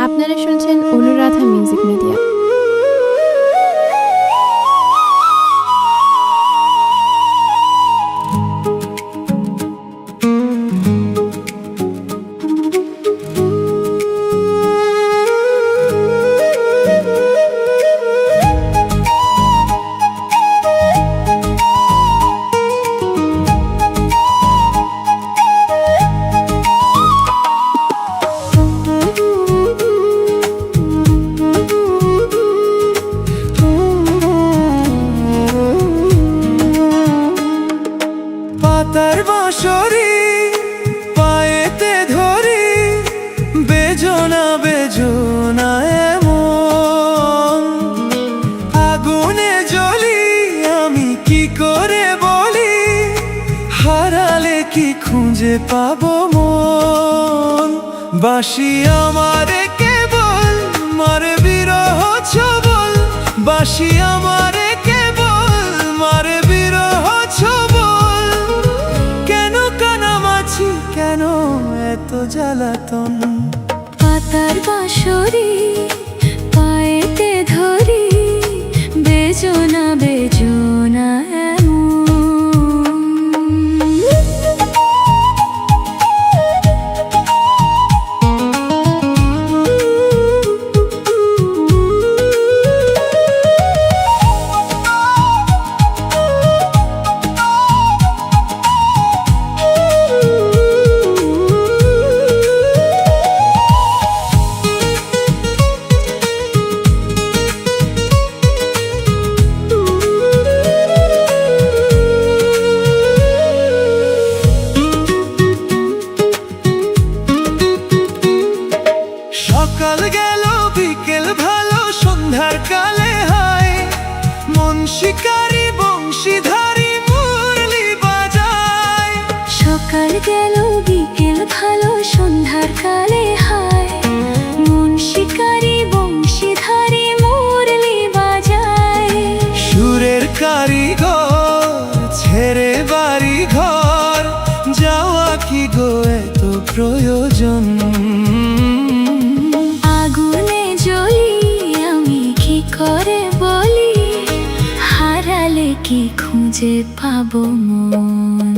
আপনারা শুনছেন Anuradha music media. পাতার বাঁশরি পায়েতে ধরি, বেজনা বেজনা এমন আগুনে জ্বলি, আমি কি করে বলি, হারালে কি খুঁজে পাবো মন। বাঁশি আমারে কেবল মারে বিরহ ছবল, বাঁশি আমারে কেবল মারে বিরহ ছবল। কেন কানামাছি, কেন এত জ্বালাতন। পাতার বাঁশরি পায়েতে ধরি, বেজনা বেজনা সকাল গেল বিকেল ভালো, সন্ধ্যার কালে হয় মন শিকারি বংশীধারী মুরলি বাজায়। সকাল গেল বিকেল ভালো, সন্ধ্যার কালে হায় মন শিকারি বংশীধারী মুরলি বাজায়। সুরের কারিগর ছেড়ে বাড়ি ঘর, যাওয়া কি গো এত প্রয়োজন। আগুনে জ্বলি, আমি কি করে বলি, হারালে কি খুঁজে পাবো মন।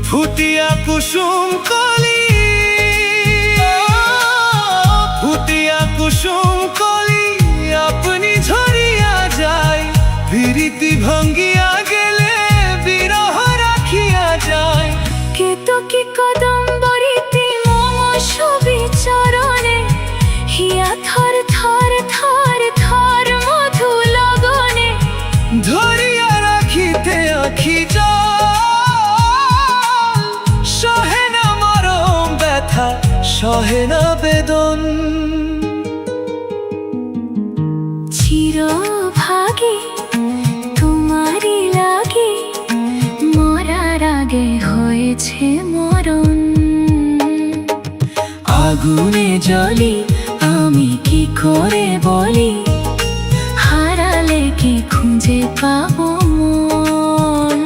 ফুটিয়া কুসুম কলি, ফুটিয়া কুসুম কলি, আপনি ঝরিয়া যায়। বিরীতি ভাঙ্গিয়া গেলে বিরহ রাখিয়া যায়। কেতকী কদম্বরীতে মম ছবি চরণে, হিয়া থর থর থর থর মধু লগনে। ধরিয়া রাখিতে আখি সহে না মরম ব্যথা, সহে না বেদন। চিরভাগে তোমারই লাগে, মরার আগে হয়েছে মরণ। আগুনে জ্বলি, আমি কি করে বলি, হারালে কি খুঁজে পাবো মন।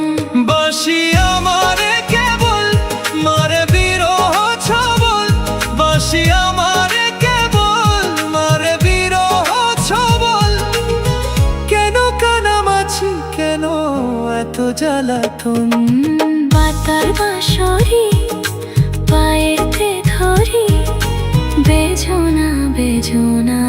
বাঁশি আমারে কেবল মারে বিরহ ছবল, বাঁশি আমারে কেবল মারে বিরহ ছবল। কেন কানামাছি, কেন এত জ্বালাতন। পাতার বাঁশরি পায়েতে ধরি, বেজনা বেজনা